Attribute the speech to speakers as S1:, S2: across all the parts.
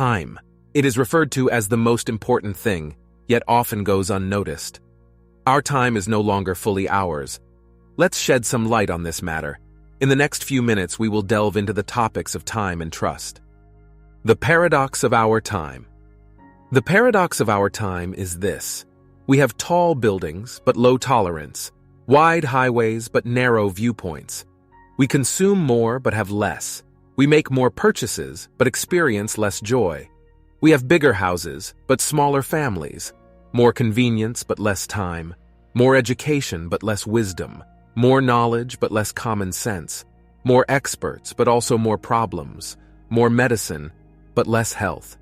S1: Time. It is referred to as the most important thing, yet often goes unnoticed. Our time is no longer fully ours. Let's shed some light on this matter. In the next few minutes, we will delve into the topics of time and trust. The paradox of our time. The paradox of our time is this. We have tall buildings, but low tolerance, wide highways, but narrow viewpoints. We consume more, but have less. We make more purchases, but experience less joy. We have bigger houses, but smaller families. More convenience, but less time. More education, but less wisdom. More knowledge, but less common sense. More experts, but also more problems. More medicine, but less health.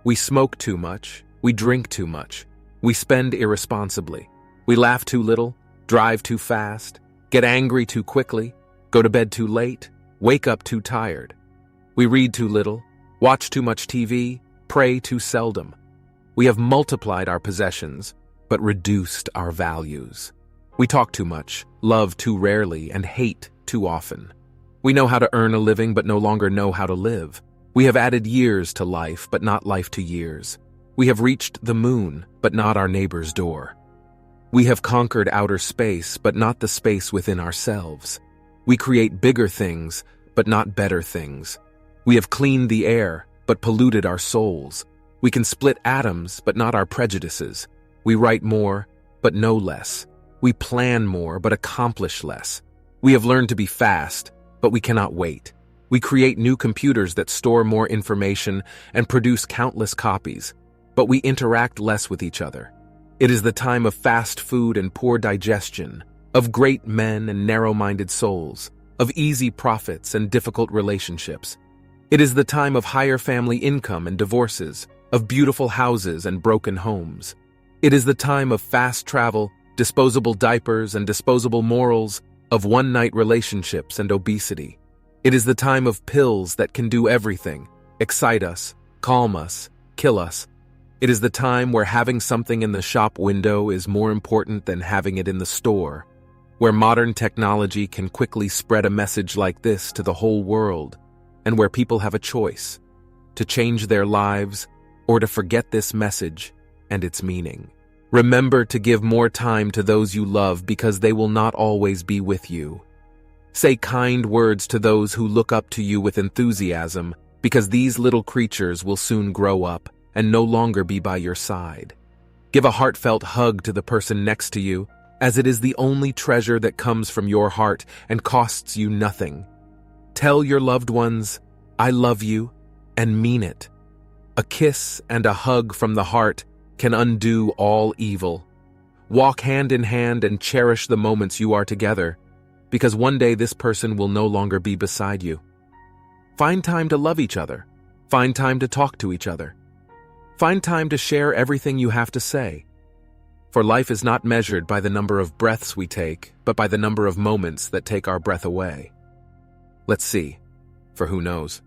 S1: We smoke too much. We drink too much. We spend irresponsibly. We laugh too little, drive too fast, get angry too quickly, go to bed too late, wake up too tired. We read too little, watch too much TV, pray too seldom. We have multiplied our possessions, but reduced our values. We talk too much, love too rarely, and hate too often. We know how to earn a living, but no longer know how to live. We have added years to life, but not life to years. We have reached the moon, but not our neighbor's door. We have conquered outer space, but not the space within ourselves. We create bigger things, but not better things. We have cleaned the air, but polluted our souls. We can split atoms, but not our prejudices. We write more, but know less. We plan more, but accomplish less. We have learned to be fast, but we cannot wait. We create new computers that store more information and produce countless copies, but we interact less with each other. It is the time of fast food and poor digestion, of great men and narrow-minded souls, of easy profits and difficult relationships. It is the time of higher family income and divorces, of beautiful houses and broken homes. It is the time of fast travel, disposable diapers and disposable morals, of one-night relationships and obesity. It is the time of pills that can do everything, excite us, calm us, kill us. It is the time where having something in the shop window is more important than having it in the store, where modern technology can quickly spread a message like this to the whole world, and where people have a choice, to change their lives or to forget this message and its meaning. Remember to give more time to those you love because they will not always be with you. Say kind words to those who look up to you with enthusiasm because these little creatures will soon grow up and no longer be by your side. Give a heartfelt hug to the person next to you, as it is the only treasure that comes from your heart and costs you nothing. Tell your loved ones, "I love you," and mean it. A kiss and a hug from the heart can undo all evil. Walk hand in hand and cherish the moments you are together, because one day this person will no longer be beside you. Find time to love each other. Find time to talk to each other. Find time to share everything you have to say. For life is not measured by the number of breaths we take, but by the number of moments that take our breath away. Let's see, for who knows.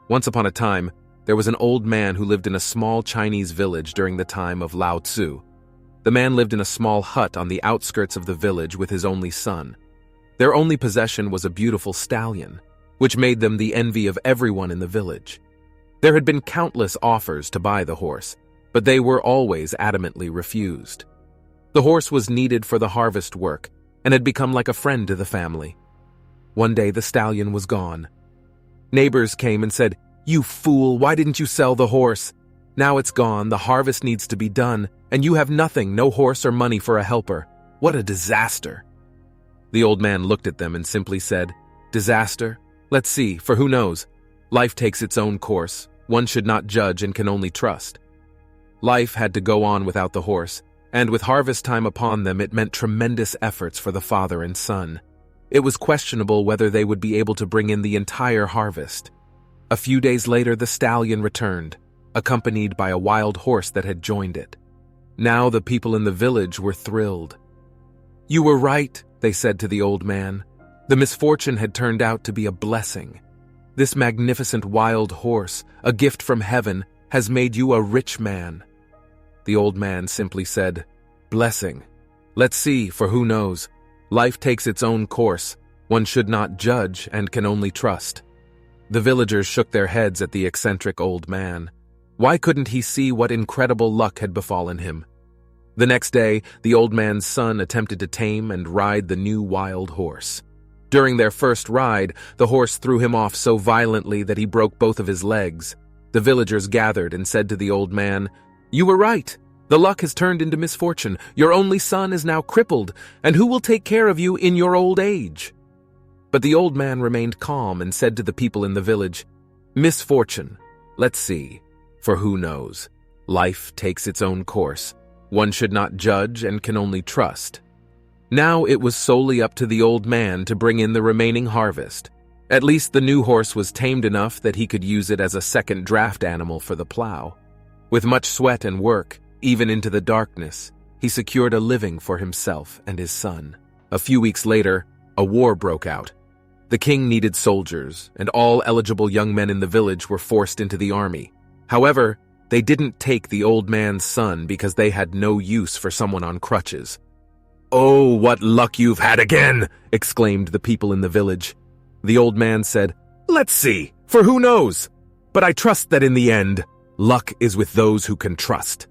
S1: Once upon a time, there was an old man who lived in a small Chinese village during the time of Lao Tzu. The man lived in a small hut on the outskirts of the village with his only son. Their only possession was a beautiful stallion, which made them the envy of everyone in the village. There had been countless offers to buy the horse, but they were always adamantly refused. The horse was needed for the harvest work and had become like a friend to the family. One day the stallion was gone. Neighbors came and said, "You fool, why didn't you sell the horse? Now it's gone, the harvest needs to be done, and you have nothing, no horse or money for a helper. What a disaster." The old man looked at them and simply said, "Disaster? Let's see, for who knows? Life takes its own course. One should not judge and can only trust." Life had to go on without the horse, and with harvest time upon them, it meant tremendous efforts for the father and son. It was questionable whether they would be able to bring in the entire harvest. A few days later, the stallion returned, accompanied by a wild horse that had joined it. Now the people in the village were thrilled. "You were right," they said to the old man. "The misfortune had turned out to be a blessing. This magnificent wild horse, a gift from heaven, has made you a rich man." The old man simply said, "Blessing. Let's see, for who knows? Life takes its own course. One should not judge and can only trust." The villagers shook their heads at the eccentric old man. Why couldn't he see what incredible luck had befallen him? The next day, the old man's son attempted to tame and ride the new wild horse. During their first ride, the horse threw him off so violently that he broke both of his legs. The villagers gathered and said to the old man, "You were right. The luck has turned into misfortune. Your only son is now crippled, and who will take care of you in your old age?" But the old man remained calm and said to the people in the village, "Misfortune. Let's see. For who knows? Life takes its own course. One should not judge and can only trust." Now it was solely up to the old man to bring in the remaining harvest. At least the new horse was tamed enough that he could use it as a second draft animal for the plow. With much sweat and work, even into the darkness, he secured a living for himself and his son. A few weeks later, a war broke out. The king needed soldiers, and all eligible young men in the village were forced into the army. However, they didn't take the old man's son because they had no use for someone on crutches. "Oh, what luck you've had again!" exclaimed the people in the village. The old man said, "Let's see, for who knows? But I trust that in the end, luck is with those who can trust."